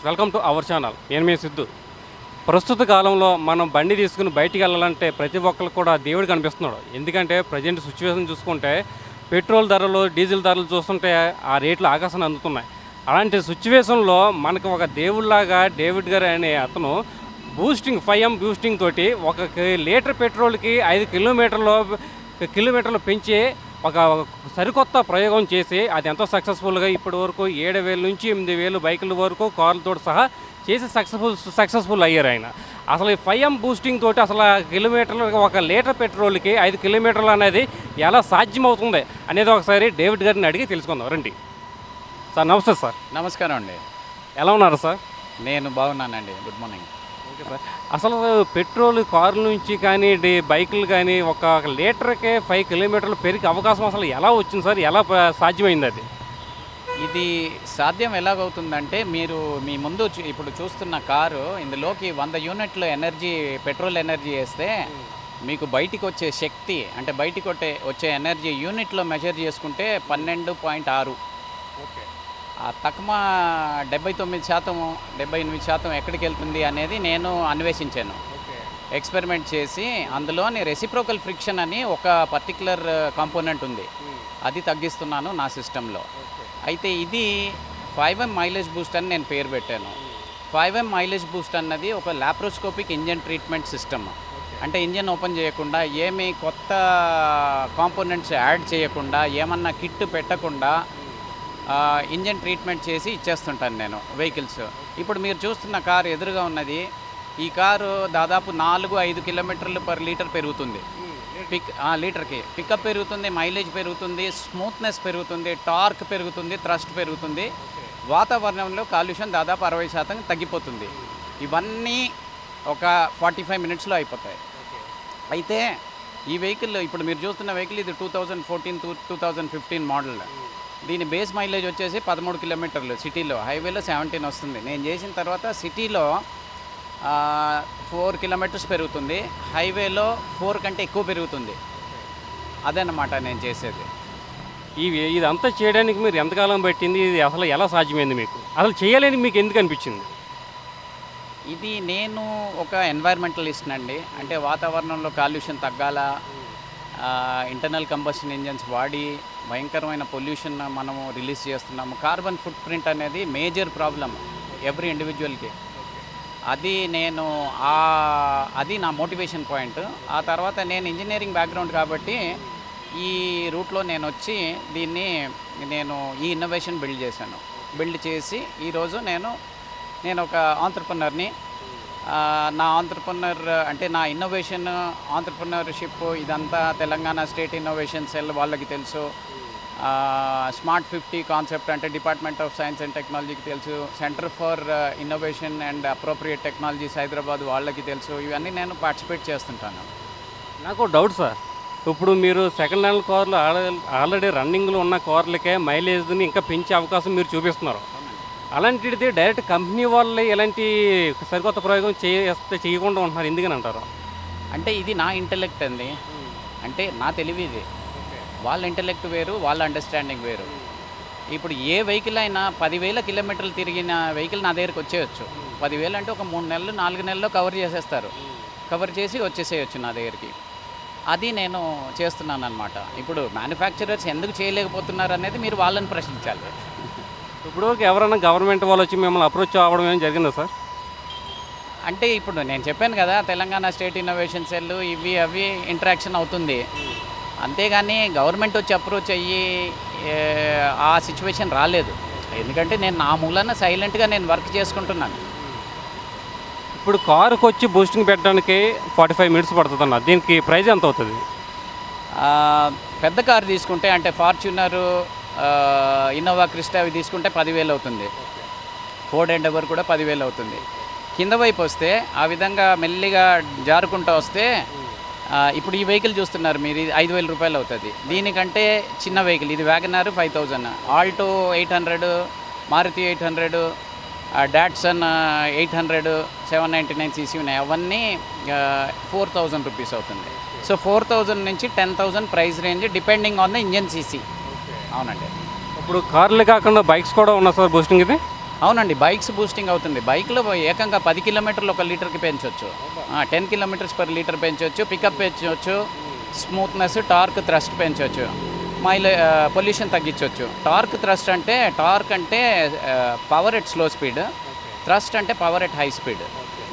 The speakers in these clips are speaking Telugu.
Welcome to our channel. నేను మీ సిద్ధు. ప్రస్తుత కాలంలో మనం బండి తీసుకుని బయటికి వెళ్ళాలంటే ప్రతి ఒక్కరికి కూడా దేవుడు కనిపిస్తున్నాడు. ఎందుకంటే ప్రజెంట్ సిచ్యువేషన్ చూసుకుంటే పెట్రోల్ ధరలు, డీజిల్ ధరలు చూస్తుంటే ఆ రేట్లు ఆకాశాన్ని అందుతున్నాయి. అలాంటి సిచ్యువేషన్లో మనకు ఒక దేవుళ్ళలాగా డేవిడ్ గారు అనే అతను బూస్టింగ్ 5M బూస్టింగ్ తోటి ఒక లీటర్ పెట్రోల్కి 5 కిలోమీటర్లు పెంచి ఒక సరికొత్త ప్రయోగం చేసి అది ఎంతో సక్సెస్ఫుల్గా ఇప్పటి వరకు 7,000 నుంచి 8,000 బైకుల వరకు కార్లతో సహా చేసి సక్సెస్ఫుల్ అయ్యారు ఆయన. అసలు ఈ 5M బూస్టింగ్ తోటి అసలు కిలోమీటర్లు ఒక లీటర్ పెట్రోల్కి 5 కిలోమీటర్లు అనేది ఎలా సాధ్యమవుతుంది అనేది ఒకసారి డేవిడ్ గారిని అడిగి తెలుసుకుందాం రండి. సార్ నమస్తే. సార్ నమస్కారం అండి. ఎలా ఉన్నారు సార్? నేను బాగున్నానండి. Good morning. Okay sir. అసలు పెట్రోల్ కార్ల నుంచి కానీ బైకులు కానీ ఒక లీటర్కే 5 కిలోమీటర్లు పెరిగే అవకాశం అసలు ఎలా వచ్చింది సార్? ఎలా సాధ్యమైంది అది? ఇది సాధ్యం ఎలాగవుతుందంటే మీరు మీ ముందు ఇప్పుడు చూస్తున్న కారు ఇందులోకి 100 యూనిట్లు పెట్రోల్ ఎనర్జీ వేస్తే మీకు బయటికి వచ్చే శక్తి అంటే బయటికి వచ్చే ఎనర్జీ యూనిట్లో మెజర్ చేసుకుంటే 12.6. ఓకే. ఆ తక్కువ 79%, 78% ఎక్కడికి వెళ్తుంది అనేది నేను అన్వేషించాను. ఎక్స్పెరిమెంట్ చేసి అందులోని రెసిప్రోకల్ ఫ్రిక్షన్ అని ఒక పర్టికులర్ కాంపోనెంట్ ఉంది, అది తగ్గిస్తున్నాను నా సిస్టంలో. అయితే ఇది 5M మైలేజ్ బూస్ట్ అని నేను పేరు పెట్టాను. 5M మైలేజ్ బూస్ట్ అన్నది ఒక లాప్రోస్కోపిక్ ఇంజన్ ట్రీట్మెంట్ సిస్టమ్. అంటే ఇంజన్ ఓపెన్ చేయకుండా, ఏమి కొత్త కాంపోనెంట్స్ యాడ్ చేయకుండా, ఏమన్నా కిట్ పెట్టకుండా ఇంజన్ ట్రీట్మెంట్ చేసి ఇచ్చేస్తుంటాను నేను వెహికల్స్. ఇప్పుడు మీరు చూస్తున్న కారు ఎదురుగా ఉన్నది, ఈ కారు దాదాపు 4-5 కిలోమీటర్లు పర్ లీటర్ పెరుగుతుంది. లీటర్కి పికప్ పెరుగుతుంది, మైలేజ్ పెరుగుతుంది, స్మూత్నెస్ పెరుగుతుంది, టార్క్ పెరుగుతుంది, థ్రస్ట్ పెరుగుతుంది. వాతావరణంలో కాలుష్యం దాదాపు 60% తగ్గిపోతుంది. ఇవన్నీ ఒక 45 మినిట్స్లో అయిపోతాయి. అయితే ఈ వెహికల్ ఇప్పుడు మీరు చూస్తున్న వెహికల్ ఇది 2014-2015 మోడల్. దీని బేస్ మైలేజ్ వచ్చేసి 13 కిలోమీటర్లు సిటీలో, హైవేలో 17 వస్తుంది. నేను చేసిన తర్వాత సిటీలో 4 కిలోమీటర్స్ పెరుగుతుంది, హైవేలో 4 కంటే ఎక్కువ పెరుగుతుంది. అదన్నమాట నేను చేసేది. ఇదంతా చేయడానికి మీరు ఎంతకాలం పట్టింది? ఇది అసలు ఎలా సాధ్యమైంది మీకు? అసలు చేయాలని మీకు ఎందుకు అనిపించింది? ఇది నేను ఒక ఎన్వైర్మెంటలిస్ట్ అండి. అంటే వాతావరణంలో కాలుష్యం తగ్గాల, ఇంటర్నల్ కంబషన్ ఇంజన్స్ వాడి భయంకరమైన పొల్యూషన్ మనము రిలీజ్ చేస్తున్నాము. కార్బన్ ఫుట్ ప్రింట్ అనేది మేజర్ ప్రాబ్లం ఎవ్రీ ఇండివిజువల్కి. అది నా మోటివేషన్ పాయింట్. ఆ తర్వాత నేను ఇంజనీరింగ్ బ్యాక్గ్రౌండ్ కాబట్టి ఈ రూట్లో నేను వచ్చి నేను ఈ ఇన్నోవేషన్ బిల్డ్ చేసి ఈరోజు నేను ఒక ఆంట్రప్రెనర్ని. నా అంటే నా ఇన్నోవేషన్ ఆంట్రప్రెనర్షిప్ ఇదంతా తెలంగాణ స్టేట్ ఇన్నోవేషన్ సెల్ వాళ్ళకి తెలుసు, స్మార్ట్ 50 కాన్సెప్ట్ అంటే డిపార్ట్మెంట్ ఆఫ్ సైన్స్ అండ్ టెక్నాలజీకి తెలుసు, centre for innovation and appropriate technologies Hyderabad వాళ్ళకి తెలుసు. ఇవన్నీ నేను పార్టిసిపేట్ చేస్తుంటాను. నాకు డౌట్ సార్, ఇప్పుడు మీరు సెకండ్ హ్యాండ్ కార్లు ఆల్రెడీ రన్నింగ్లో ఉన్న కార్లకే మైలేజ్ని ఇంకా పెంచే అవకాశం మీరు చూపిస్తున్నారు. అలాంటిది డైరెక్ట్ కంపెనీ వాళ్ళే ఎలాంటి సరికొత్త ప్రయోగం చేయకుండా ఉంటున్నారు, ఎందుకని అంటారు? అంటే ఇది నా ఇంటెలెక్ట్ అండి. అంటే నా తెలివి ఇది. వాళ్ళ ఇంటెలెక్ట్ వేరు, వాళ్ళ అండర్స్టాండింగ్ వేరు. ఇప్పుడు ఏ వెహికల్ అయినా 10,000 కిలోమీటర్లు తిరిగిన వెహికల్ నా దగ్గరికి వచ్చేయచ్చు. 10,000 అంటే ఒక 3 నెలలు 4 నెలల్లో కవర్ చేసేస్తారు. కవర్ చేసి వచ్చేసేయచ్చు నా దగ్గరికి. అది నేను చేస్తున్నాను అనమాట. ఇప్పుడు మ్యానుఫ్యాక్చరర్స్ ఎందుకు చేయలేకపోతున్నారు అనేది మీరు వాళ్ళని ప్రశ్నించాలి. ఇప్పుడు ఎవరైనా గవర్నమెంట్ వాళ్ళు వచ్చి మిమ్మల్ని అప్రోచ్ అవ్వడం ఏం జరిగిందా సార్? అంటే ఇప్పుడు నేను చెప్పాను కదా, తెలంగాణ స్టేట్ ఇన్నోవేషన్ సెల్ అవి ఇంటరాక్షన్ అవుతుంది. అంతేగాని గవర్నమెంట్ వచ్చి అప్రోచ్ అయ్యి ఆ సిచ్యువేషన్ రాలేదు. ఎందుకంటే నేను నా మూలన సైలెంట్గా నేను వర్క్ చేసుకుంటున్నాను. ఇప్పుడు కారుకు వచ్చి బూస్టింగ్ పెట్టడానికి 45 మినిట్స్ పడుతుందన్న, దీనికి ప్రైస్ ఎంత అవుతుంది? పెద్ద కారు తీసుకుంటే అంటే ఫార్చ్యూనరు, ఇన్నోవా క్రిస్టా అవి తీసుకుంటే 10,000 అవుతుంది. ఫోర్డ్ ఎండెవర్ కూడా 10,000 అవుతుంది. కింద వైపు వస్తే ఆ విధంగా మెల్లిగా జారుకుంటూ వస్తే ఇప్పుడు ఈ వెహికల్ చూస్తున్నారు మీరు, ఇది 5,000 రూపాయలు అవుతుంది. దీనికంటే చిన్న వెహికల్ ఇది WagonR 5,000, Alto 800, Maruti 800, Datsun 800, 799cc ఉన్నాయి. అవన్నీ 4,000 రూపీస్ అవుతుంది. సో 4,000 నుంచి 10,000 price range depending on the engine CC. అవునండి. ఇప్పుడు కార్లు కాకుండా బైక్స్ కూడా ఉన్నాయి సార్ బూస్టింగ్ ఇది? అవునండి, బైక్స్ బూస్టింగ్ అవుతుంది. బైక్లో ఏకంగా 10 కిలోమీటర్లు ఒక లీటర్కి పెంచవచ్చు, 10 కిలోమీటర్స్ పర్ లీటర్ పెంచవచ్చు, పికప్ పెంచవచ్చు, స్మూత్నెస్, టార్క్, థ్రస్ట్ పెంచవచ్చు, పొల్యూషన్ తగ్గించవచ్చు. టార్క్ అంటే power at slow speed, thrust అంటే పవర్ ఎట్ హై స్పీడ్.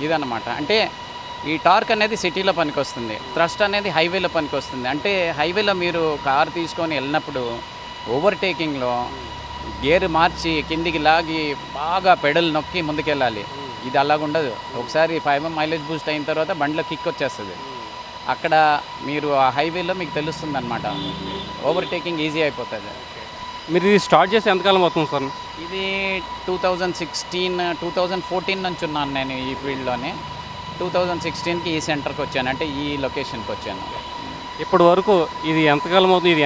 ఇదన్నమాట. అంటే ఈ టార్క్ అనేది సిటీలో పనికొస్తుంది, థ్రస్ట్ అనేది హైవేలో పనికొస్తుంది. అంటే హైవేలో మీరు కారు తీసుకొని వెళ్ళినప్పుడు ఓవర్టేకింగ్లో గేర్ మార్చి కిందికి లాగి బాగా పెడల్ నొక్కి ముందుకెళ్ళాలి. ఇది అలాగుండదు. ఒకసారి 5M మైలేజ్ బూస్ట్ అయిన తర్వాత బండిలో కిక్ వచ్చేస్తుంది. అక్కడ మీరు ఆ హైవేలో మీకు తెలుస్తుంది అనమాట, ఓవర్టేకింగ్ ఈజీ అయిపోతుంది. మీరు ఇది స్టార్ట్ చేసి ఎంతకాలం అవుతుంది సార్? ఇది 2014 నుంచి ఉన్నాను నేను ఈ ఫీల్డ్లోనే. 2016కి ఈ సెంటర్కి వచ్చాను, అంటే ఈ లొకేషన్కి వచ్చాను. ఇప్పటి వరకు ఇది ఎంతకాలం అవుతుంది? ఇది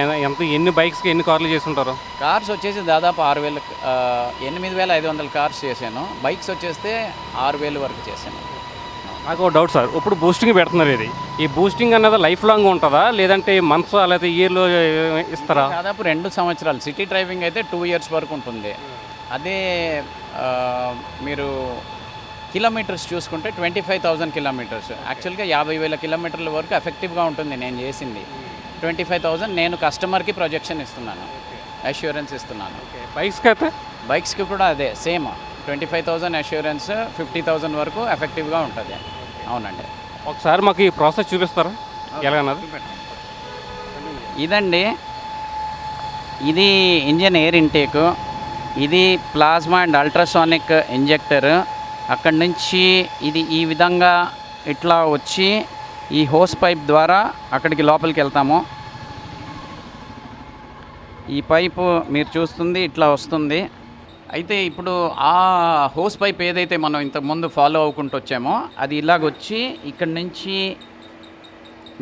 ఎన్ని బైక్స్కి ఎన్ని కార్లు చేసి ఉంటారు? కార్స్ వచ్చేసి దాదాపు 8,500 కార్స్ చేశాను. బైక్స్ వచ్చేస్తే 6,000 వరకు చేశాను. నాకు ఒక డౌట్ సార్, ఇప్పుడు బూస్టింగ్ పెడుతున్నారు, ఈ బూస్టింగ్ అనేది లైఫ్ లాంగ్ ఉంటుందా, లేదంటే మంత్స్ లేకపోతే ఇయర్లో ఇస్తారా? దాదాపు 2 సంవత్సరాలు. సిటీ డ్రైవింగ్ అయితే 2 ఇయర్స్ వరకు ఉంటుంది. అదే మీరు కిలోమీటర్స్ చూసుకుంటే 25,000 కిలోమీటర్స్, యాక్చువల్గా 50,000 కిలోమీటర్ల వరకు ఎఫెక్టివ్గా ఉంటుంది నేను చేసింది. 25,000 నేను కస్టమర్కి ప్రొజెక్షన్ ఇస్తున్నాను, అష్యూరెన్స్ ఇస్తున్నాను. బైక్స్కి అయితే? బైక్స్కి కూడా అదే సేమ్, 25,000 అష్యూరెన్స్, 50,000 వరకు ఎఫెక్టివ్గా ఉంటుంది. అవునండి. ఒకసారి మాకు ఈ ప్రాసెస్ చూపిస్తారా ఎలాగన్నది? ఇదండి, ఇది ఇంజన్ ఎయిర్ ఇంటేకు, ఇది ప్లాస్మా అండ్ అల్ట్రాసానిక్ ఇంజెక్టర్. అక్కడి నుంచి ఇది ఈ విధంగా ఇట్లా వచ్చి ఈ హోస్ పైప్ ద్వారా అక్కడికి లోపలికి వెళ్తాము. ఈ పైపు మీరు చూస్తుంది ఇట్లా వస్తుంది. అయితే ఇప్పుడు ఆ హోస్ పైప్ ఏదైతే మనం ఇంతకుముందు ఫాలో అవ్వకుంటూ వచ్చామో అది ఇలాగొచ్చి ఇక్కడి నుంచి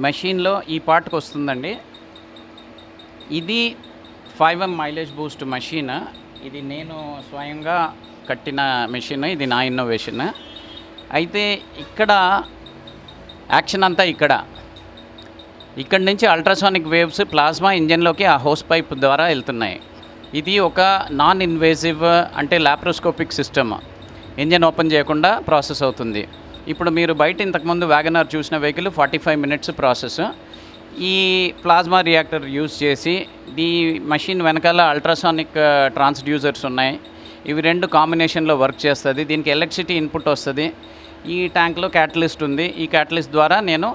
మెషిన్లో ఈ పార్ట్కి వస్తుందండి. ఇది 5M మైలేజ్ బూస్ట్ మెషిన్. ఇది నేను స్వయంగా కట్టిన మెషిన్, ఇది నా ఇన్నోవేషన్. అయితే ఇక్కడ యాక్షన్ అంతా ఇక్కడి నుంచి అల్ట్రాసానిక్ వేవ్స్ ప్లాస్మా ఇంజన్లోకి ఆ హోస్ పైప్ ద్వారా వెళ్తున్నాయి. ఇది ఒక నాన్ ఇన్వేసివ్ అంటే లాప్రోస్కోపిక్ సిస్టమ్. ఇంజన్ ఓపెన్ చేయకుండా ప్రాసెస్ అవుతుంది. ఇప్పుడు మీరు బయట ఇంతకుముందు వ్యాగనార్ చూసిన వెహికల్ 45 మినిట్స్ ప్రాసెస్. ఈ ప్లాస్మా రియాక్టర్ యూజ్ చేసి ఈ మషిన్ వెనకాల అల్ట్రాసానిక్ ట్రాన్స్డ్యూసర్స్ ఉన్నాయి. ఇవి 2 కాంబినేషన్లో వర్క్ చేస్తుంది. దీనికి ఎలక్ట్రిసిటీ ఇన్పుట్ వస్తుంది. ఈ ట్యాంక్లో క్యాటలిస్ట్ ఉంది. ఈ క్యాటలిస్ట్ ద్వారా నేను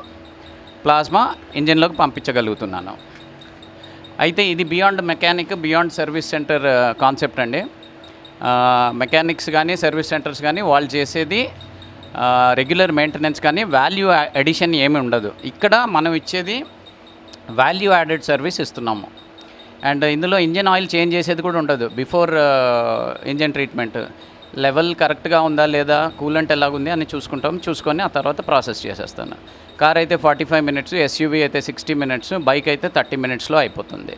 ప్లాస్మా ఇంజన్లోకి పంపించగలుగుతున్నాను. అయితే ఇది beyond mechanic, beyond service centre concept అండి. మెకానిక్స్ కానీ సర్వీస్ సెంటర్స్ కానీ వాళ్ళు చేసేది రెగ్యులర్ మెయింటెనెన్స్ కానీ వాల్యూ అడిషన్ ఏమి ఉండదు. ఇక్కడ మనం ఇచ్చేది వాల్యూ యాడెడ్ సర్వీస్ ఇస్తున్నాము. అండ్ ఇందులో ఇంజన్ ఆయిల్ చేంజ్ చేసేది కూడా ఉండదు. బిఫోర్ ఇంజన్ ట్రీట్మెంట్ లెవెల్ కరెక్ట్గా ఉందా లేదా, కూలంట్ ఎలాగుంది అని చూసుకొని ఆ తర్వాత ప్రాసెస్ చేసేస్తాను. కార్ అయితే 45 మినిట్స్, ఎస్యూవీ అయితే 60 మినిట్స్, బైక్ అయితే 30 మినిట్స్లో అయిపోతుంది.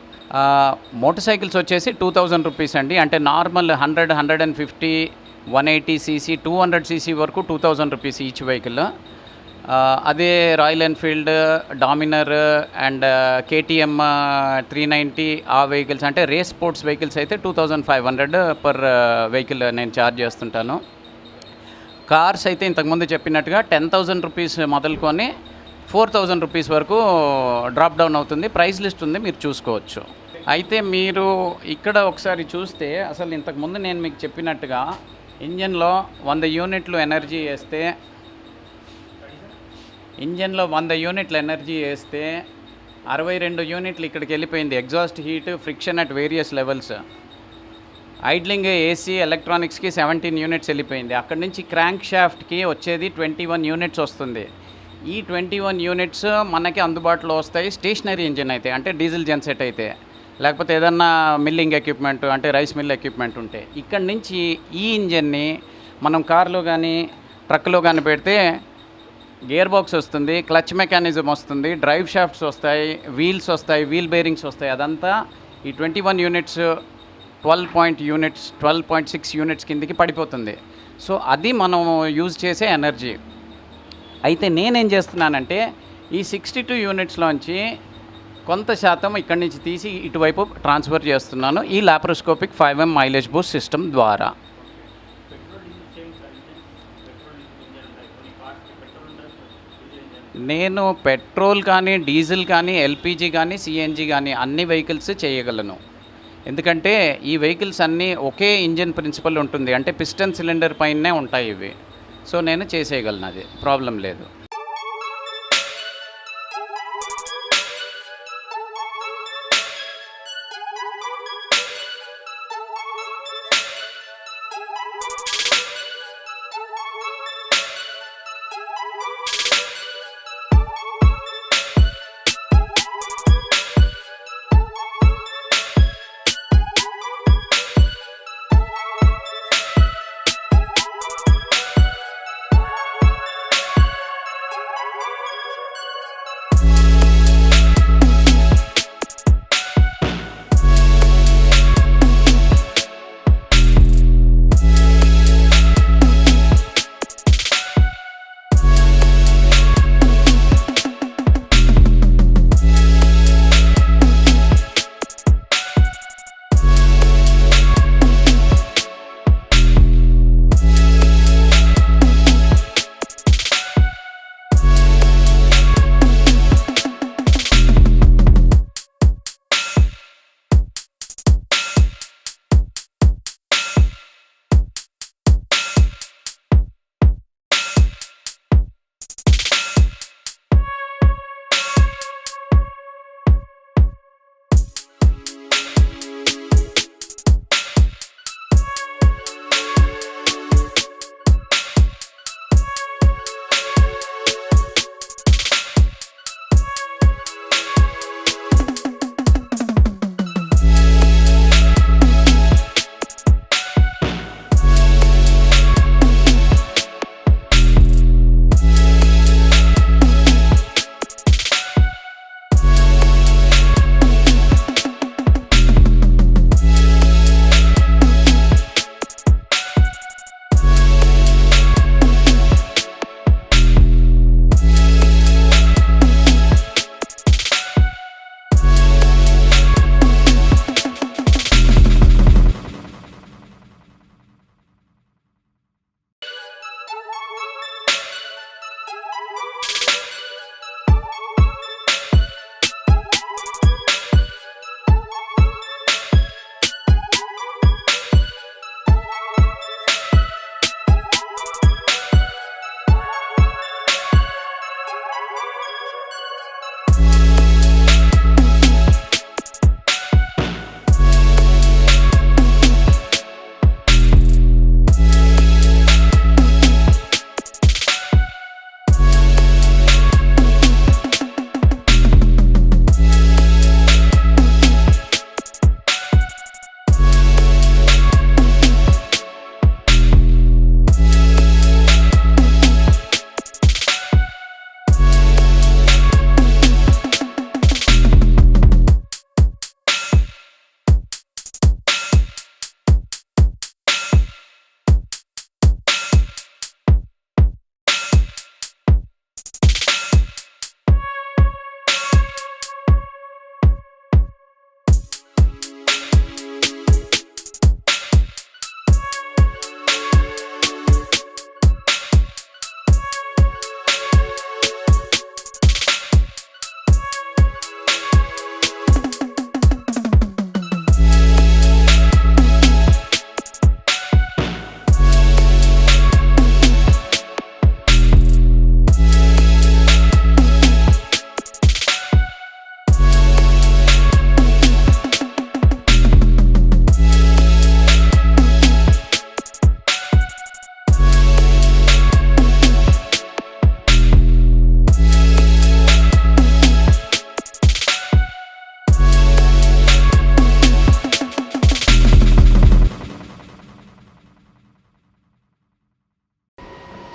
మోటార్ సైకిల్స్ వచ్చేసి 2,000 రూపీస్ అండి. అంటే నార్మల్ 100, 150, 180 cc, 200 cc వరకు 2,000 రూపీస్ ఈచ్ వెహికల్. అదే royal Enfield, Dominar and KTM 390 ఆ వెహికల్స్ అంటే రేస్ స్పోర్ట్స్ వెహికల్స్ అయితే 2,500 పర్ వెహికల్ నేను ఛార్జ్ చేస్తుంటాను. కార్స్ అయితే ఇంతకుముందు చెప్పినట్టుగా 10,000 రూపీస్ మొదలుకొని 4,000 రూపీస్ వరకు డ్రాప్ డౌన్ అవుతుంది. ప్రైస్ లిస్ట్ ఉంది, మీరు చూసుకోవచ్చు. అయితే మీరు ఇక్కడ ఒకసారి చూస్తే అసలు ఇంతకుముందు నేను మీకు చెప్పినట్టుగా ఇంజన్లో 100 యూనిట్లు ఎనర్జీ వేస్తే 62 యూనిట్లు ఇక్కడికి వెళ్ళిపోయింది. Exhaust heat, friction at various levels. Idling, AC, ఎలక్ట్రానిక్స్కి 17 యూనిట్స్ వెళ్ళిపోయింది. అక్కడి నుంచి క్రాంక్ షాఫ్ట్కి వచ్చేది 21 యూనిట్స్ వస్తుంది. ఈ 21 యూనిట్స్ మనకి అందుబాటులో వస్తాయి స్టేషనరీ ఇంజిన్ అయితే, అంటే డీజిల్ జెన్సెట్ అయితే, లేకపోతే ఏదన్నా మిల్లింగ్ ఎక్విప్మెంట్ అంటే రైస్ మిల్ ఎక్విప్మెంట్ ఉంటే. ఇక్కడి నుంచి ఈ ఇంజన్ని మనం కార్లో కానీ ట్రక్లో కానీ పెడితే గేర్ బాక్స్ వస్తుంది, క్లచ్ మెకానిజం వస్తుంది, డ్రైవ్ షాఫ్ట్స్ వస్తాయి, వీల్స్ వస్తాయి, వీల్ బేరింగ్స్ వస్తాయి. అదంతా ఈ 21 యూనిట్స్ 12.6 యూనిట్స్ కిందికి పడిపోతుంది. సో అది మనం యూజ్ చేసే ఎనర్జీ. అయితే నేనేం చేస్తున్నానంటే ఈ 62 యూనిట్స్లోంచి కొంత శాతం ఇక్కడి నుంచి తీసి ఇటువైపు ట్రాన్స్ఫర్ చేస్తున్నాను ఈ laparoscopic 5M mileage Boost system ద్వారా. నేను పెట్రోల్ కానీ, డీజిల్ కానీ, ఎల్‌పీజీ కానీ, సీఎన్‌జీ కానీ అన్ని వెహికల్స్ చేయగలను. ఎందుకంటే ఈ వెహికల్స్ అన్నీ ఒకే ఇంజిన్ ప్రిన్సిపల్ ఉంటుంది. అంటే పిస్టన్ సిలిండర్ పైనే ఉంటాయి ఇవి. సో నేను చేసేయగలను, అది ప్రాబ్లం లేదు.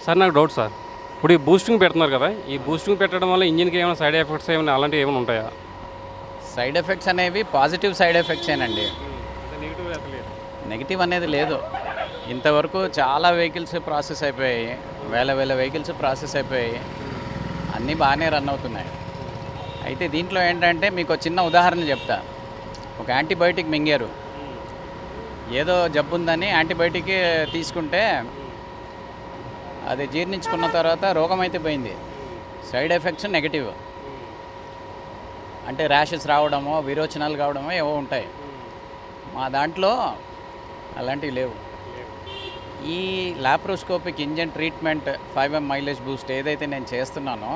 సార్ నాకు డౌట్ సార్, ఇప్పుడు ఈ బూస్టింగ్ పెడుతున్నారు కదా, ఈ బూస్టింగ్ పెట్టడం వల్ల ఇంజిన్కి ఏమైనా సైడ్ ఎఫెక్ట్స్ ఏమైనా అలాంటివి ఏమైనా ఉంటాయా? సైడ్ ఎఫెక్ట్స్ అనేవి పాజిటివ్ సైడ్ ఎఫెక్ట్సేనండి, నెగిటివ్ అనేది లేదు. ఇంతవరకు చాలా వెహికల్స్ ప్రాసెస్ అయిపోయాయి, వేల వెహికల్స్ ప్రాసెస్ అయిపోయాయి, అన్నీ బాగానే రన్ అవుతున్నాయి. అయితే దీంట్లో ఏంటంటే మీకు ఒక చిన్న ఉదాహరణ చెప్తా. ఒక యాంటీబయాటిక్ మింగారు, ఏదో జబ్బు ఉందని యాంటీబయాటిక్ తీసుకుంటే అది జీర్ణించుకున్న తర్వాత రోగం అయితే పోయింది. సైడ్ ఎఫెక్ట్స్ నెగిటివ్, అంటే ర్యాషెస్ రావడమో విరోచనాలు కావడమో ఏవో ఉంటాయి. మా దాంట్లో అలాంటివి లేవు. ఈ laparoscopic engine treatment 5M mileage Boost ఏదైతే నేను చేస్తున్నానో,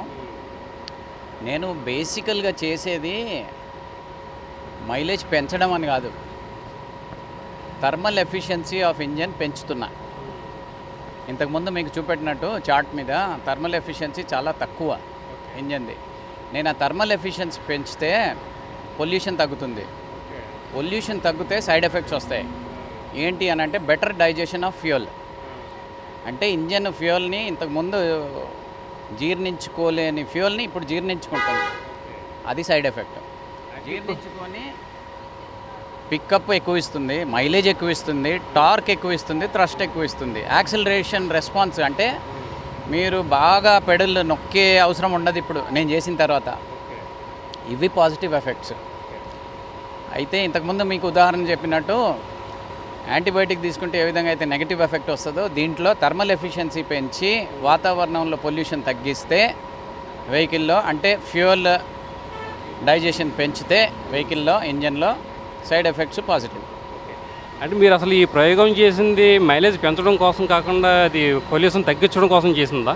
నేను బేసికల్గా చేసేది మైలేజ్ పెంచడం అని కాదు, థర్మల్ ఎఫిషియన్సీ ఆఫ్ ఇంజన్ పెంచుతున్నా. ఇంతకుముందు మీకు చూపెట్టినట్టు చార్ట్ మీద థర్మల్ ఎఫిషియన్సీ చాలా తక్కువ ఇంజన్ది. నేను ఆ థర్మల్ ఎఫిషియన్సీ పెంచితే పొల్యూషన్ తగ్గుతుంది. పొల్యూషన్ తగ్గితే సైడ్ ఎఫెక్ట్స్ వస్తాయి. ఏంటి అని అంటే బెటర్ డైజెషన్ ఆఫ్ ఫ్యూయల్. అంటే ఇంజన్ ఫ్యూయల్ని ఇంతకుముందు జీర్ణించుకోలేని ఫ్యూయల్ని ఇప్పుడు జీర్ణించుకుంటుంది. అది సైడ్ ఎఫెక్ట్. జీర్ణించుకొని పికప్ ఎక్కువ ఇస్తుంది, మైలేజ్ ఎక్కువ ఇస్తుంది, టార్క్ ఎక్కువ ఇస్తుంది, థ్రస్ట్ ఎక్కువ ఇస్తుంది. యాక్సిలరేషన్ రెస్పాన్స్ అంటే మీరు బాగా పెడల్ నొక్కే అవసరం ఉండదు ఇప్పుడు నేను చేసిన తర్వాత. ఇవి పాజిటివ్ ఎఫెక్ట్స్. అయితే ఇంతకుముందు మీకు ఉదాహరణ చెప్పినట్టు యాంటీబయాటిక్ తీసుకుంటే ఏ విధంగా అయితే నెగిటివ్ ఎఫెక్ట్ వస్తుందో, దీంట్లో థర్మల్ ఎఫిషియన్సీ పెంచి వాతావరణంలో పొల్యూషన్ తగ్గిస్తే వెహికల్లో, అంటే ఫ్యూయల్ డైజెషన్ పెంచితే వెహికల్లో ఇంజన్లో సైడ్ ఎఫెక్ట్స్ పాజిటివ్. అంటే మీరు అసలు ఈ ప్రయోగం చేసింది మైలేజ్ పెంచడం కోసం కాకుండా అది పొల్యూషన్ తగ్గించడం కోసం చేసిందా?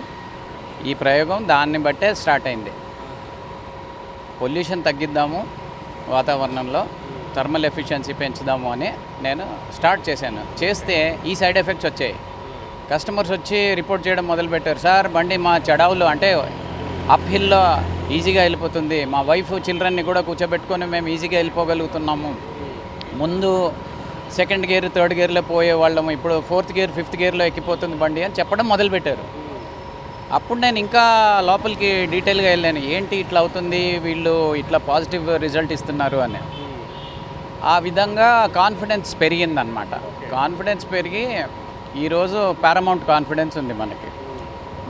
ఈ ప్రయోగం దాన్ని బట్టే స్టార్ట్ అయింది. పొల్యూషన్ తగ్గిద్దాము, వాతావరణంలో థర్మల్ ఎఫిషియన్సీ పెంచుదాము అని నేను స్టార్ట్ చేశాను. చేస్తే ఈ సైడ్ ఎఫెక్ట్స్ వచ్చాయి. కస్టమర్స్ వచ్చి రిపోర్ట్ చేయడం మొదలుపెట్టారు, సార్ బండి మా చడావులు అంటే అప్ హిల్లో ఈజీగా వెళ్ళిపోతుంది, మా వైఫ్ చిల్డ్రన్ని కూడా కూర్చోబెట్టుకొని మేము ఈజీగా వెళ్ళిపోగలుగుతున్నాము, ముందు సెకండ్ గేర్ థర్డ్ గేర్లో పోయే వాళ్ళము ఇప్పుడు 4th గేర్ 5th గేర్లో ఎక్కిపోతుంది బండి అని చెప్పడం మొదలుపెట్టారు. అప్పుడు నేను ఇంకా లోపలికి డీటెయిల్గా వెళ్ళాను, ఏంటి ఇట్లా అవుతుంది, వీళ్ళు ఇట్లా పాజిటివ్ రిజల్ట్ ఇస్తున్నారు అని. ఆ విధంగా కాన్ఫిడెన్స్ పెరిగిందనమాట. కాన్ఫిడెన్స్ పెరిగి ఈరోజు పారామౌంట్ కాన్ఫిడెన్స్ ఉంది మనకి.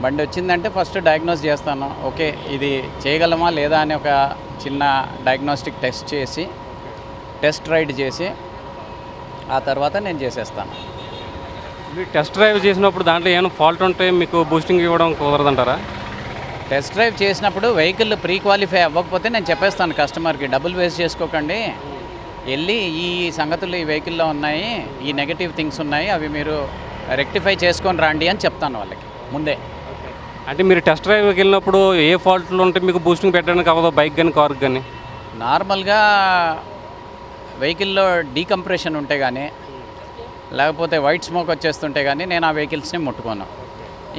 బండి వచ్చిందంటే ఫస్ట్ డయాగ్నోస్ చేస్తాను, ఓకే ఇది చేయగలమా లేదా అని ఒక చిన్న డయాగ్నోస్టిక్ టెస్ట్ చేసి, టెస్ట్ రైడ్ చేసి ఆ తర్వాత నేను చేసేస్తాను. మీరు టెస్ట్ డ్రైవ్ చేసినప్పుడు దాంట్లో ఏమైనా ఫాల్ట్ ఉంటే మీకు బూస్టింగ్ ఇవ్వడం కుదరదంటారా? టెస్ట్ డ్రైవ్ చేసినప్పుడు వెహికల్ ప్రీ క్వాలిఫై అవ్వకపోతే నేను చెప్పేస్తాను కస్టమర్కి, డబ్బులు వేస్ట్ చేసుకోకండి, వెళ్ళి ఈ సంగతులు ఈ వెహికల్లో ఉన్నాయి, ఈ నెగటివ్ థింగ్స్ ఉన్నాయి, అవి మీరు రెక్టిఫై చేసుకొని రండి అని చెప్తాను వాళ్ళకి ముందే. అంటే మీరు టెస్ట్ డ్రైవ్కి వెళ్ళినప్పుడు ఏ ఫాల్ట్లు ఉంటే మీకు బూస్టింగ్ పెట్టడానికి అవ్వదు, బైక్ కానీ కార్కి కానీ? నార్మల్గా వెహికల్లో డీకంప్రెషన్ ఉంటే కానీ, లేకపోతే వైట్ స్మోక్ వచ్చేస్తుంటే కానీ నేను ఆ వెహికల్స్ని ముట్టుకోను.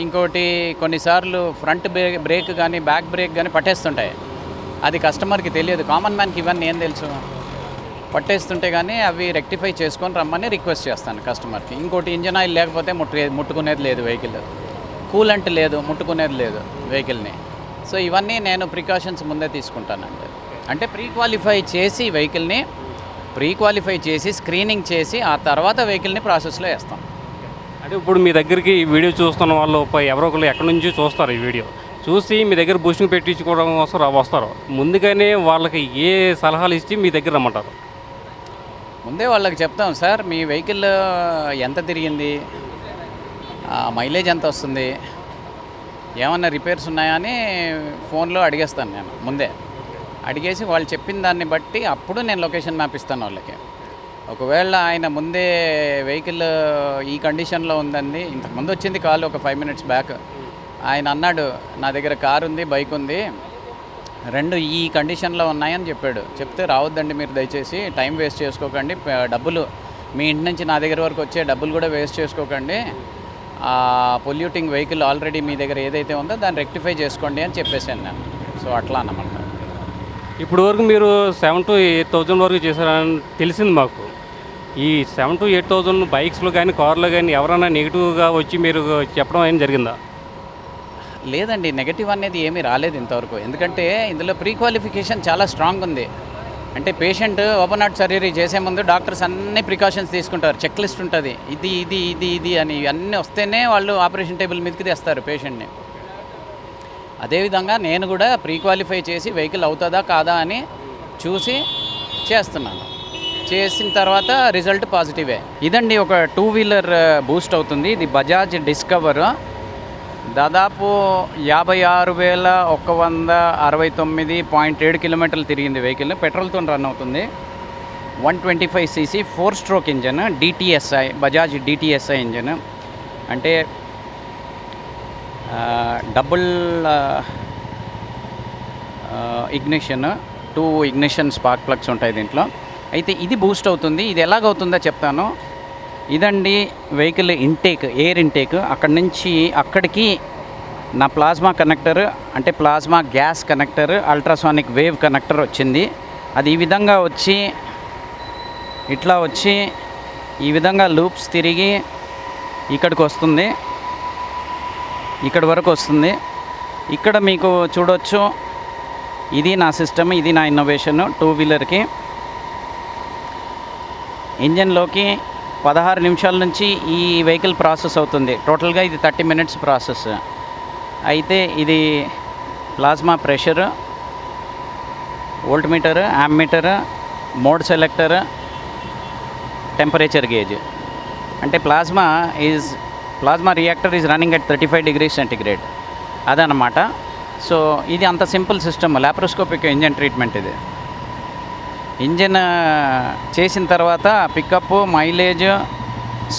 ఇంకోటి కొన్నిసార్లు ఫ్రంట్ బ్రేక్ కానీ బ్యాక్ బ్రేక్ కానీ పట్టేస్తుంటాయి, అది కస్టమర్కి తెలియదు, కామన్ మ్యాన్కి ఇవన్నీ ఏం తెలుసు, పట్టేస్తుంటే కానీ అవి రెక్టిఫై చేసుకొని రమ్మని రిక్వెస్ట్ చేస్తాను కస్టమర్కి. ఇంకోటి ఇంజన్ ఆయిల్ లేకపోతే ముట్టుకునేది లేదు వెహికల్, కూలంట్ లేదు ముట్టుకునేది లేదు వెహికల్ని. సో ఇవన్నీ నేను ప్రికాషన్స్ ముందే తీసుకుంటానండి. అంటే ప్రీ క్వాలిఫై చేసి వెహికల్ని స్క్రీనింగ్ చేసి ఆ తర్వాత వెహికల్ని ప్రాసెస్లో వేస్తాం. అంటే ఇప్పుడు మీ దగ్గరికి ఈ వీడియో చూస్తున్న వాళ్ళు ఎవరో ఒకరు ఎక్కడి నుంచి చూస్తారు, ఈ వీడియో చూసి మీ దగ్గర బూస్టింగ్ పెట్టించుకోవడం కోసం వస్తారు, ముందుగానే వాళ్ళకి ఏ సలహాలు ఇచ్చి మీ దగ్గర రమ్మంటారు? ముందే వాళ్ళకి చెప్తాం, సార్ మీ వెహికల్ ఎంత తిరిగింది, మైలేజ్ ఎంత వస్తుంది, ఏమన్నా రిపేర్స్ ఉన్నాయా అని ఫోన్లో అడిగేస్తాను నేను ముందే. అడిగేసి వాళ్ళు చెప్పిన దాన్ని బట్టి అప్పుడు నేను లొకేషన్ మ్యాప్ ఇస్తాను వాళ్ళకి. ఒకవేళ ఆయన ముందే వెహికల్ ఈ కండిషన్లో ఉందండి, ఇంతకుముందు వచ్చింది కాల్ ఒక 5 minutes బ్యాక్, ఆయన అన్నాడు నా దగ్గర కారు ఉంది బైక్ ఉంది రెండు ఈ కండిషన్లో ఉన్నాయని చెప్పాడు. చెప్తే రావద్దండి మీరు దయచేసి, టైం వేస్ట్ చేసుకోకండి, డబ్బులు మీ ఇంటి నుంచి నా దగ్గర వరకు వచ్చే డబ్బులు కూడా వేస్ట్ చేసుకోకండి, పొల్యూటింగ్ వెహికల్ ఆల్రెడీ మీ దగ్గర ఏదైతే ఉందో దాన్ని రెక్టిఫై చేసుకోండి అని చెప్పేసాను నేను. సో అట్లా అన్నమాట. ఇప్పుడు వరకు మీరు 7,000 to 8,000 వరకు చేశారని తెలిసింది మాకు. ఈ 7,000 to 8,000 బైక్స్లో కానీ కార్లో కానీ ఎవరైనా నెగిటివ్గా వచ్చి మీరు చెప్పడం ఏం జరిగిందా? లేదండి, నెగటివ్ అనేది ఏమీ రాలేదు ఇంతవరకు. ఎందుకంటే ఇందులో ప్రీ క్వాలిఫికేషన్ చాలా స్ట్రాంగ్ ఉంది. అంటే పేషెంట్ ఓపెన్ హార్ట్ సర్జరీ చేసే ముందు డాక్టర్స్ అన్ని ప్రికాషన్స్ తీసుకుంటారు, చెక్ లిస్ట్ ఉంటుంది, ఇది ఇది ఇది ఇది అని అన్నీ వస్తేనే వాళ్ళు ఆపరేషన్ టేబుల్ మీదకి తెస్తారు పేషెంట్ని. అదేవిధంగా నేను కూడా ప్రీ క్వాలిఫై చేసి వెహికల్ అవుతుందా కాదా అని చూసి చేస్తున్నాను. చేసిన తర్వాత రిజల్ట్ పాజిటివే. ఇదండి ఒక 2-wheeler బూస్ట్ అవుతుంది. ఇది బజాజ్ డిస్కవర్ దాదాపు 56,169.7 కిలోమీటర్లు తిరిగింది వెహికల్. పెట్రోల్తో రన్ అవుతుంది. 125 cc 4 stroke engine, DTSI, Bajaj DTSI engine. అంటే double ignition, 2 ignition spark plugs ఉంటాయి దీంట్లో. అయితే ఇది బూస్ట్ అవుతుంది. ఇది ఎలాగవుతుందో చెప్తాను. ఇదండి వెహికల్ ఇంటేక్, ఎయిర్ ఇంటేక్. అక్కడి నుంచి అక్కడికి నా ప్లాస్మా కనెక్టర్, అంటే plasma gas connector, ultrasonic wave connector వచ్చింది. అది ఈ విధంగా వచ్చి ఇట్లా వచ్చి ఈ విధంగా లూప్స్ తిరిగి ఇక్కడికి వస్తుంది, ఇక్కడి వరకు వస్తుంది. ఇక్కడ మీకు చూడొచ్చు, ఇది నా సిస్టమ్, ఇది నా ఇన్నోవేషన్. 2 వీలర్కి ఇంజన్లోకి 16 నిమిషాల నుంచి ఈ వెహికల్ ప్రాసెస్ అవుతుంది. టోటల్గా ఇది 30 minutes ప్రాసెస్. అయితే ఇది plasma pressure, voltmeter, ammeter, mode selector, temperature gauge. అంటే plasma reactor is running at 35 degrees Centigrade. అదనమాట. సో ఇది అంత simple system, laparoscopic engine treatment. ఇది ఇంజన్ చేసిన తర్వాత pickup, mileage,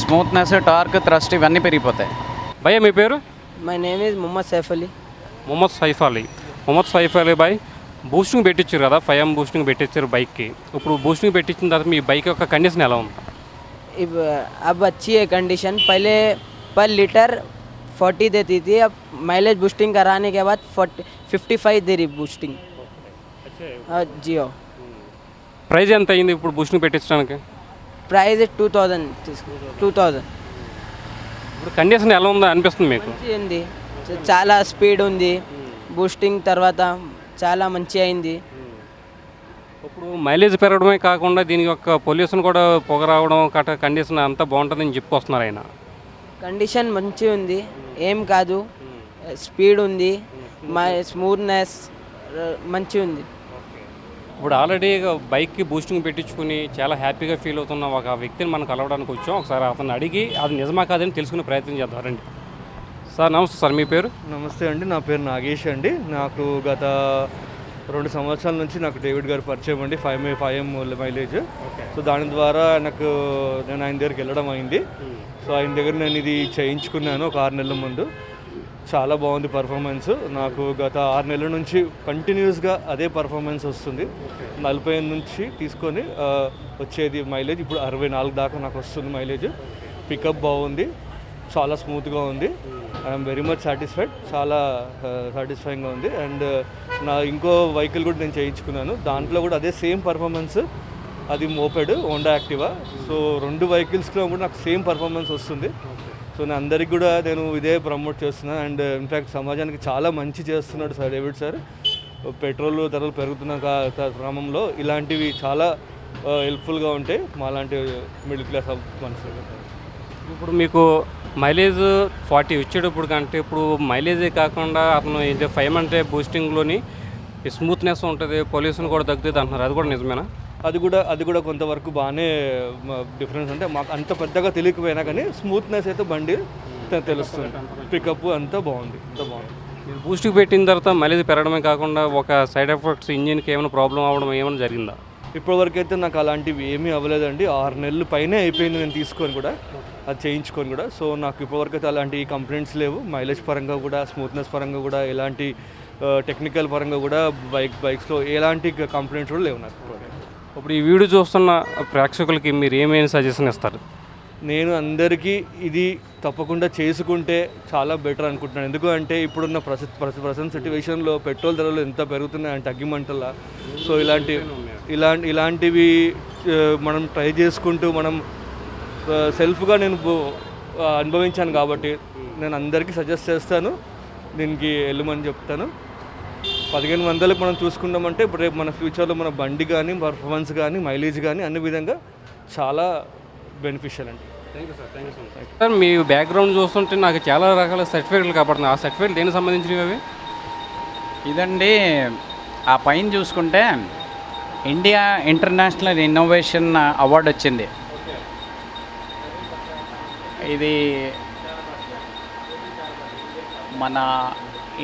smoothness, torque, thrust ఇవన్నీ పెరిగిపోతాయి. భయ్య మీ పేరు? My name is Mohammed Saif Ali. Mohammed Saif Ali భాయ్, బూస్టింగ్ పెట్టించారు కదా, 5M బూస్టింగ్ పెట్టించారు బైక్కి. ఇప్పుడు బూస్టింగ్ పెట్టించిన తర్వాత మీ బైక్ యొక్క కండిషన్ ఎలా ఉంది? अब अच्छी है कंडीशन. पहले पर लीटर 40 देती थी, अब माइलेज बूस्टिंग कराने के बाद 55 दे रही बूस्टिंग. जियो ప్రైస్ ఎంత అయింది ఇప్పుడు బూస్టింగ్ పెట్టించడానికి? ప్రైస్ 2000. ఇప్పుడు కండిషన్ ఎలా ఉందో అనిపిస్తుంది మీకు? మంచి ఉంది, చాలా స్పీడ్ ఉంది. బూస్టింగ్ తర్వాత చాలా మంచి అయింది. ఇప్పుడు మైలేజ్ పెరగడమే కాకుండా దీని యొక్క పొల్యూషన్ కూడా పొగ రావడం కండిషన్ అంతా బాగుంటుందని చెప్పుకొస్తున్నారు ఆయన. కండిషన్ మంచి ఉంది, ఏం కాదు. స్పీడ్ ఉంది, స్మూత్నెస్ మంచి ఉంది. ఇప్పుడు ఆల్రెడీ బైక్కి బూస్టింగ్ పెట్టించుకుని చాలా హ్యాపీగా ఫీల్ అవుతున్న ఒక వ్యక్తిని మనం కలవడానికి వచ్చాం. ఒకసారి అతను అడిగి అది నిజమా కాదని తెలుసుకునే ప్రయత్నం చేద్దాం రండి. సార్ నమస్తే సార్, మీ పేరు? నమస్తే అండి, నా పేరు నాగేష్ అండి. నాకు గత 2 సంవత్సరాల నుంచి నాకు డేవిడ్ గారు పరిచయం అండి. 5M mileage. సో దాని ద్వారా నేను ఆయన దగ్గరికి వెళ్ళడం అయింది. సో ఆయన దగ్గర నేను ఇది చేయించుకున్నాను ఒక 6 నెలల ముందు. చాలా బాగుంది పర్ఫార్మెన్స్. నాకు గత 6 నెలల నుంచి కంటిన్యూస్గా అదే పర్ఫార్మెన్స్ వస్తుంది. 45 నుంచి తీసుకొని వచ్చేది మైలేజ్, ఇప్పుడు 64 దాకా నాకు వస్తుంది మైలేజ్. పికప్ బాగుంది, చాలా స్మూత్గా ఉంది. ఐఎమ్ వెరీ మచ్ సాటిస్ఫైడ్, చాలా సాటిస్ఫైయింగ్గా ఉంది. అండ్ నా ఇంకో వెహికల్ కూడా నేను చేయించుకున్నాను, దాంట్లో కూడా అదే సేమ్ పర్ఫార్మెన్స్. అది మోపెడ్, హోండా యాక్టివా. సో 2 వెహికల్స్లో కూడా నాకు సేమ్ పర్ఫార్మెన్స్ వస్తుంది. సో నేను అందరికి కూడా నేను ఇదే ప్రమోట్ చేస్తున్నాను. అండ్ ఇన్ఫ్యాక్ట్ సమాజానికి చాలా మంచి చేస్తున్నాడు సార్ డేవిడ్ సార్. పెట్రోల్ ధరలు పెరుగుతున్న క్రమంలో ఇలాంటివి చాలా హెల్ప్ఫుల్గా ఉంటాయి మాలాంటి మిడిల్ క్లాస్ మనుషులు. ఇప్పుడు మీకు మైలేజ్ 40 వచ్చేటప్పుడు కంటే ఇప్పుడు మైలేజే కాకుండా అతను ఇది 5M అంటే బూస్టింగ్లోని స్మూత్నెస్ ఉంటుంది, పొల్యూషన్ కూడా తగ్గుతుంది అంటున్నారు. అది కూడా నిజమేనా? అది కూడా కొంతవరకు బాగానే డిఫరెన్స్. అంటే మాకు అంత పెద్దగా తెలియకపోయినా కానీ స్మూత్నెస్ అయితే బండి తెలుస్తుంది. పికప్ అంతా బాగుంది. మీరు బూస్టింగ్ పెట్టిన తర్వాత మైలేజ్ పెరగడమే కాకుండా ఒక సైడ్ ఎఫెక్ట్స్, ఇంజిన్కి ఏమైనా ప్రాబ్లం అవ్వడం ఏమైనా జరిగిందా? ఇప్పటివరకు అయితే నాకు అలాంటివి ఏమీ అవ్వలేదండి. 6 నెలలు పైనే అయిపోయింది నేను తీసుకొని కూడా, అది చేయించుకొని కూడా. సో నాకు ఇప్పటివరకు అయితే అలాంటి కంప్లైంట్స్ లేవు. మైలేజ్ పరంగా కూడా, స్మూత్నెస్ పరంగా కూడా, ఎలాంటి టెక్నికల్ పరంగా కూడా బైక్స్లో ఎలాంటి కంప్లైంట్స్ కూడా లేవు నాకు. ఇప్పుడు ఈ వీడియో చూస్తున్న ప్రేక్షకులకి మీరు ఏమైనా సజెషన్ ఇస్తారు? నేను అందరికీ ఇది తప్పకుండా చేసుకుంటే చాలా బెటర్ అనుకుంటున్నాను. ఎందుకు అంటే ఇప్పుడున్న ప్రజెంట్ సిట్యువేషన్లో పెట్రోల్ ధరలు ఎంత పెరుగుతున్నాయంటే అగ్గిమంటలా. సో ఇలాంటివి మనం ట్రై చేసుకుంటూ మనం సెల్ఫ్గా నేను అనుభవించాను కాబట్టి నేను అందరికీ సజెస్ట్ చేస్తాను, దీనికి వెళ్ళమని చెప్తాను. 1500లకు మనం చూసుకున్నామంటే ఇప్పుడు రేపు మన ఫ్యూచర్లో మన బండి కానీ, పర్ఫార్మెన్స్ కానీ, మైలేజ్ కానీ అన్ని విధంగా చాలా బెనిఫిషియల్ అండి. Thank you sir. Sir me background చూస్తుంటే నాకు చాలా రకాల సర్టిఫికేట్లు కాబడుతున్నాయి. ఆ సర్టిఫికేట్ దేనికి సంబంధించినవి అవి? ఇదండి, ఆ పైన చూసుకుంటే ఇండియా ఇంటర్నేషనల్ ఇన్నోవేషన్ అవార్డు వచ్చింది. ఇది మన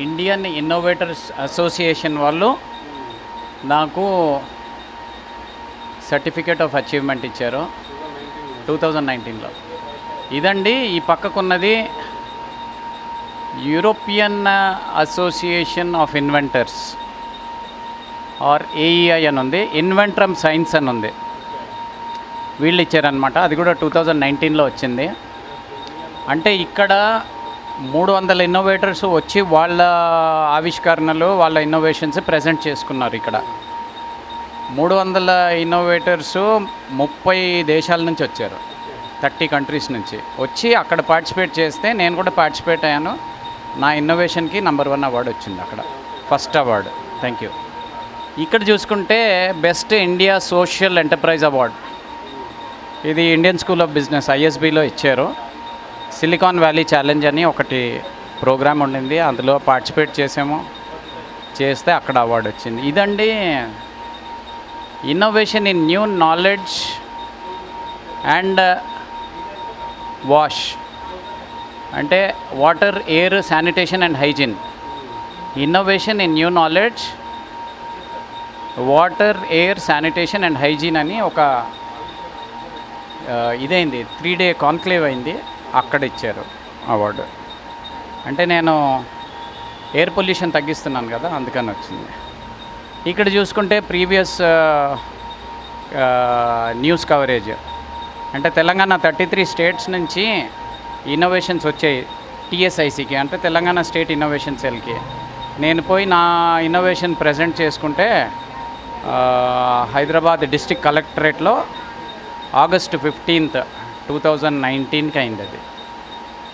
ఇండియన్ ఇన్నోవేటర్స్ అసోసియేషన్ వాళ్ళు నాకు సర్టిఫికేట్ ఆఫ్ అచీవ్మెంట్ ఇచ్చారు 2019లో. ఇదండి ఈ పక్కకున్నది European Association of Inventors or AEI అని ఉంది, ఇన్వెంట్రమ్ సైన్స్ అని ఉంది, వీళ్ళు ఇచ్చారనమాట. అది కూడా 2019లో వచ్చింది. అంటే ఇక్కడ 300 ఇన్నోవేటర్స్ వచ్చి వాళ్ళ ఆవిష్కరణలు వాళ్ళ ఇన్నోవేషన్స్ ప్రజెంట్ చేసుకున్నారు. ఇక్కడ 300 ఇన్నోవేటర్స్ 30 దేశాల నుంచి వచ్చారు, 30 కంట్రీస్ నుంచి వచ్చి అక్కడ పార్టిసిపేట్ చేస్తే నేను కూడా పార్టిసిపేట్ అయ్యాను. నా ఇన్నోవేషన్కి నంబర్ 1 అవార్డు వచ్చింది అక్కడ, ఫస్ట్ అవార్డు. Thank you. ఇక్కడ చూసుకుంటే best India social enterprise award, ఇది ఇండియన్ స్కూల్ ఆఫ్ బిజినెస్ ఐఎస్బిలో ఇచ్చారు. సిలికాన్ వ్యాలీ ఛాలెంజ్ అని ఒకటి ప్రోగ్రామ్ ఉండింది, అందులో పార్టిసిపేట్ చేస్తే అక్కడ అవార్డు వచ్చింది. ఇదండి innovation in new knowledge and వాష్, అంటే water, air, sanitation and hygiene. Innovation in new knowledge, water, air, sanitation and hygiene అని ఒక ఇదైంది, 3 డే కాన్క్లేవ్ అయింది, అక్కడ ఇచ్చారు అవార్డు. అంటే నేను ఎయిర్ పొల్యూషన్ తగ్గిస్తున్నాను కదా, అందుకని వచ్చింది. ఇక్కడ చూసుకుంటే ప్రీవియస్ న్యూస్ కవరేజ్, అంటే తెలంగాణ 33 స్టేట్స్ నుంచి ఇన్నోవేషన్స్ వచ్చాయి టీఎస్ఐసికి, అంటే తెలంగాణ స్టేట్ ఇన్నోవేషన్ సెల్కి. నేను పోయి నా ఇన్నోవేషన్ ప్రజెంట్ చేసుకుంటే హైదరాబాద్ డిస్ట్రిక్ట్ కలెక్టరేట్లో ఆగస్టు 15, 2019కి అయింది అది.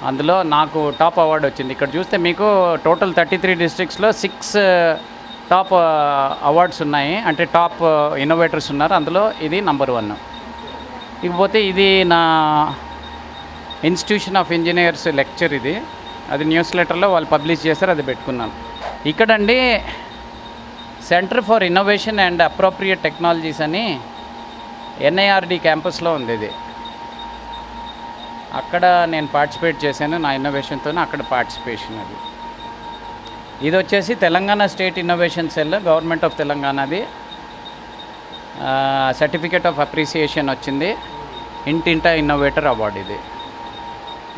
అందులో నాకు టాప్ అవార్డు వచ్చింది. ఇక్కడ చూస్తే మీకు టోటల్ 33 డిస్ట్రిక్ట్స్లో 6 టాప్ అవార్డ్స్ ఉన్నాయి, అంటే టాప్ ఇన్నోవేటర్స్ ఉన్నారు, అందులో ఇది నంబర్ 1. ఇకపోతే ఇది నా ఇన్స్టిట్యూషన్ ఆఫ్ ఇంజనీర్స్ లెక్చర్, ఇది అది న్యూస్ లెటర్లో వాళ్ళు పబ్లిష్ చేశారు, అది పెట్టుకున్నాను. ఇక్కడండి centre for innovation and appropriate technologies అని ఎన్ఐఆర్డి క్యాంపస్లో ఉంది. ఇది అక్కడ నేను పార్టిసిపేట్ చేశాను నా ఇన్నోవేషన్తో, అక్కడ పార్టిసిపేషన్ అది. ఇది వచ్చేసి Telangana state innovation cell, government of తెలంగాణది సర్టిఫికేట్ ఆఫ్ అప్రిసియేషన్ వచ్చింది, ఇంటింటా ఇన్నోవేటర్ అవార్డు ఇది.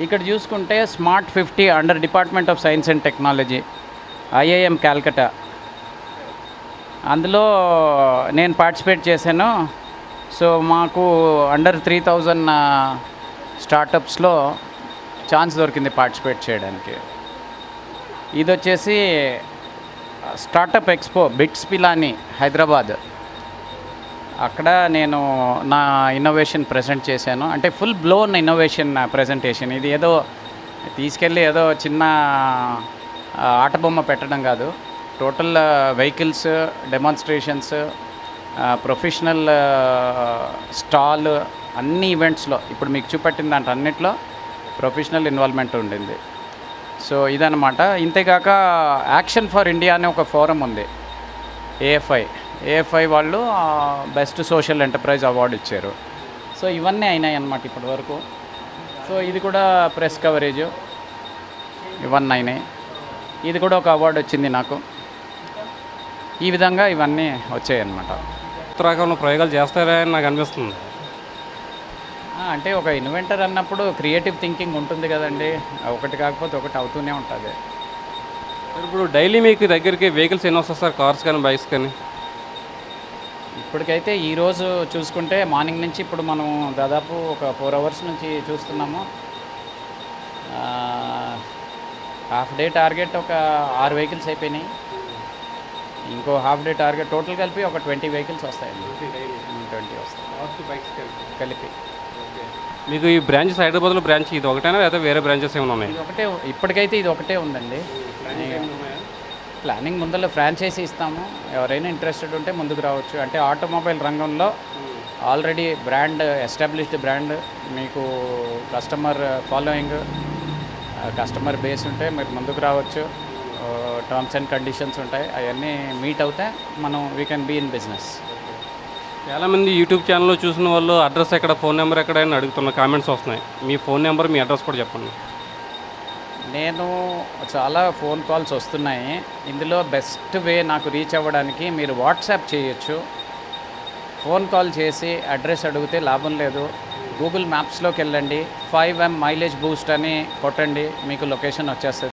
ఇక్కడ చూసుకుంటే smart 50 under department of science and technology, IIM Calcutta, అందులో నేను పార్టిసిపేట్ చేశాను. సో మాకు అండర్ 3000 స్టార్టప్స్లో ఛాన్స్ దొరికింది పార్టిసిపేట్ చేయడానికి. ఇది వచ్చేసి startup expo BITS Pilani Hyderabad, అక్కడ నేను నా ఇన్నోవేషన్ ప్రజెంట్ చేశాను. అంటే ఫుల్ బ్లోన్ ఇన్నోవేషన్ ప్రజెంటేషన్. ఇది ఏదో తీసుకెళ్ళి ఏదో చిన్న ఆట బొమ్మ పెట్టడం కాదు, total vehicles, demonstrations, professional stall, అన్ని ఈవెంట్స్లో ఇప్పుడు మీకు చూపెట్టిన దాంట్లో అన్నిట్లో ప్రొఫెషనల్ ఇన్వాల్వ్మెంట్ ఉండింది. సో ఇదన్నమాట. ఇంతేకాక యాక్షన్ ఫర్ ఇండియా అనే ఒక ఫోరం ఉంది, ఏఎఫ్ఐ వాళ్ళు బెస్ట్ సోషల్ ఎంటర్ప్రైజ్ అవార్డు ఇచ్చారు. సో ఇవన్నీ అయినాయి అన్నమాట ఇప్పటి వరకు. సో ఇది కూడా ప్రెస్ కవరేజ్, ఇవన్నీ అయినాయి. ఇది కూడా ఒక అవార్డు వచ్చింది నాకు. ఈ విధంగా ఇవన్నీ వచ్చాయి అన్నమాట. ఉత్తరాఖండ్లో ప్రయోగాలు చేస్తారని నాకు అనిపిస్తుంది. అంటే ఒక ఇన్వెంటర్ అన్నప్పుడు క్రియేటివ్ థింకింగ్ ఉంటుంది కదండి, ఒకటి కాకపోతే ఒకటి అవుతూనే ఉంటుంది. ఇప్పుడు డైలీ మీకు దగ్గరికి వెహికల్స్ ఎన్ని వస్తాయి సార్, కార్స్ కానీ బైక్స్ కానీ? ఇప్పటికైతే ఈరోజు చూసుకుంటే మార్నింగ్ నుంచి ఇప్పుడు మనం దాదాపు ఒక 4 అవర్స్ నుంచి చూస్తున్నాము. హాఫ్ డే టార్గెట్ ఒక 6 వెహికల్స్ అయిపోయినాయి. ఇంకో హాఫ్ డే టార్గెట్ టోటల్ కలిపి ఒక 20 వెహికల్స్ వస్తాయండి. 20 వస్తాయి కలిపి. మీకు ఈ బ్రాంచెస్ హైదరాబాద్లో బ్రాంచ్ ఇది ఒకటేనా లేదా వేరే బ్రాంచెస్ ఏమైనా ఉన్నాయి? ఇది ఒకటే, ఇప్పటికైతే ఇది ఒకటే ఉందండి. ప్లానింగ్ ముందర ఫ్రాంచైజీ ఇస్తాము, ఎవరైనా ఇంట్రెస్టెడ్ ఉంటే ముందుకు రావచ్చు. అంటే ఆటోమొబైల్ రంగంలో ఆల్రెడీ బ్రాండ్, ఎస్టాబ్లిష్డ్ బ్రాండ్, మీకు కస్టమర్ ఫాలోయింగ్, కస్టమర్ బేస్ ఉంటే మీరు ముందుకు రావచ్చు. టర్మ్స్ అండ్ కండిషన్స్ ఉంటాయి, అవన్నీ మీట్ అవుతే మనం we can be in business. చాలామంది యూట్యూబ్ ఛానల్లో చూసిన వాళ్ళు అడ్రస్ ఎక్కడ, ఫోన్ నెంబర్ ఎక్కడ అని అడుగుతున్న కామెంట్స్ వస్తున్నాయి. మీ ఫోన్ నెంబర్, మీ అడ్రస్ కూడా చెప్పండి. నేను చాలా ఫోన్ కాల్స్ వస్తున్నాయి. ఇందులో బెస్ట్ వే నాకు రీచ్ అవ్వడానికి మీరు వాట్సాప్ చేయొచ్చు. ఫోన్ కాల్ చేసి అడ్రస్ అడిగితే లాభం లేదు. గూగుల్ మ్యాప్స్లోకి వెళ్ళండి, 5M మైలేజ్ బూస్ట్ అని కొట్టండి, మీకు లొకేషన్ వచ్చేస్తుంది.